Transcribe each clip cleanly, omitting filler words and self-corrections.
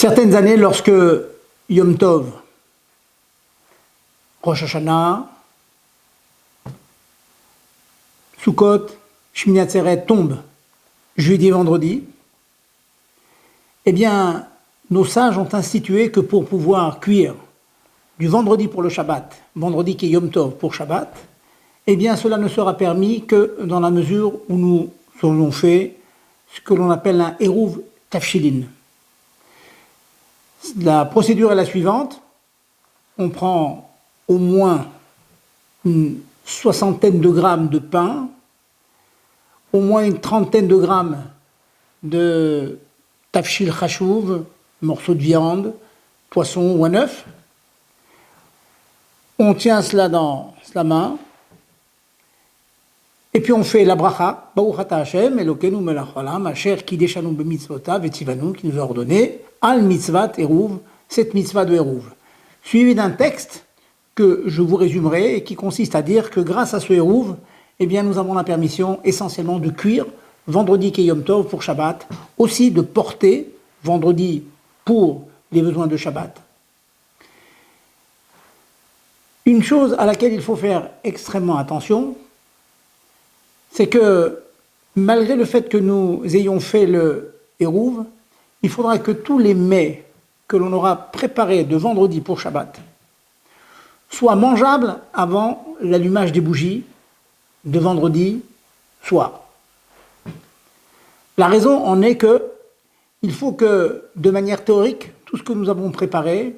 Certaines années, lorsque Yom Tov, Rosh Hashanah, Sukkot, Shmini Atzeret tombent jeudi et vendredi, eh bien, nos sages ont institué que pour pouvoir cuire du vendredi pour le Shabbat, vendredi qui est Yom Tov pour Shabbat, eh bien, cela ne sera permis que dans la mesure où nous aurions fait ce que l'on appelle un Eruv Tafshilin. La procédure est la suivante. On prend au moins une soixantaine de grammes de pain, au moins une trentaine de grammes de tafshil chashouv, morceaux de viande, poisson ou un œuf. On tient cela dans la main, et puis on fait la bracha, Baruch ata Hashem, Elokeinu melech haolam, Asher kideshanu b'mitzvotav vetzivanu, qui nous a ordonné, al mitzvat eruv, cette mitzvah de eruv, suivi d'un texte que je vous résumerai et qui consiste à dire que grâce à ce eruv, eh bien nous avons la permission essentiellement de cuire vendredi qui est Yom Tov pour Shabbat, aussi de porter vendredi pour les besoins de Shabbat. Une chose à laquelle il faut faire extrêmement attention, c'est que malgré le fait que nous ayons fait le Eruv, il faudra que tous les mets que l'on aura préparés de vendredi pour Shabbat soient mangeables avant l'allumage des bougies de vendredi soir. La raison en est que il faut que, de manière théorique, tout ce que nous avons préparé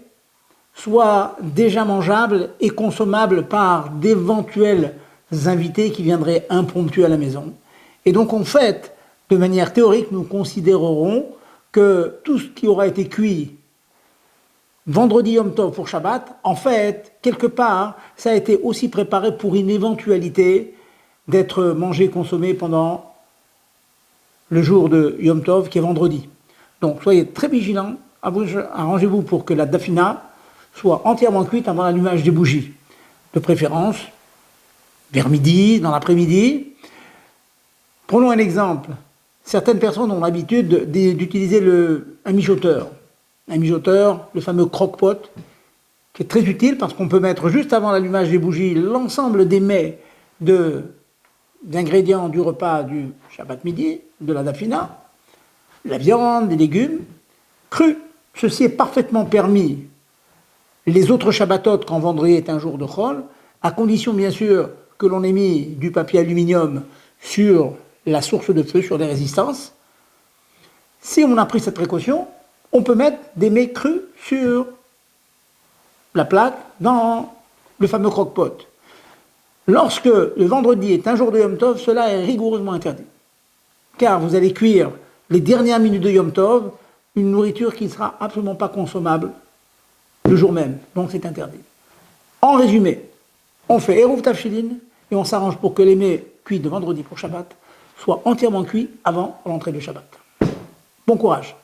soit déjà mangeable et consommable par d'éventuels invités qui viendraient impromptus à la maison. Et donc, en fait, de manière théorique, nous considérerons que tout ce qui aura été cuit vendredi Yom Tov pour Shabbat, en fait, quelque part, ça a été aussi préparé pour une éventualité d'être mangé, consommé pendant le jour de Yom Tov, qui est vendredi. Donc, soyez très vigilants, arrangez-vous pour que la dafina soit entièrement cuite avant l'allumage des bougies, de préférence vers midi, dans l'après-midi. Prenons un exemple. Certaines personnes ont l'habitude d'utiliser un mijoteur. Un mijoteur, le fameux croque-pot, qui est très utile parce qu'on peut mettre juste avant l'allumage des bougies l'ensemble des mets d'ingrédients du repas du Shabbat midi, de la dafina, la viande, les légumes, crus. Ceci est parfaitement permis les autres Shabbatot quand vendredi est un jour de Chol, à condition bien sûr que l'on ait mis du papier aluminium sur la source de feu, sur les résistances. Si on a pris cette précaution, on peut mettre des mets crus sur la plaque dans le fameux croque-pot. Lorsque le vendredi est un jour de Yom Tov, cela est rigoureusement interdit. Car vous allez cuire les dernières minutes de Yom Tov, une nourriture qui ne sera absolument pas consommable le jour même. Donc c'est interdit. En résumé, on fait Eruv Tafshilin et on s'arrange pour que les mets cuits de vendredi pour Shabbat soient entièrement cuits avant l'entrée de Shabbat. Bon courage.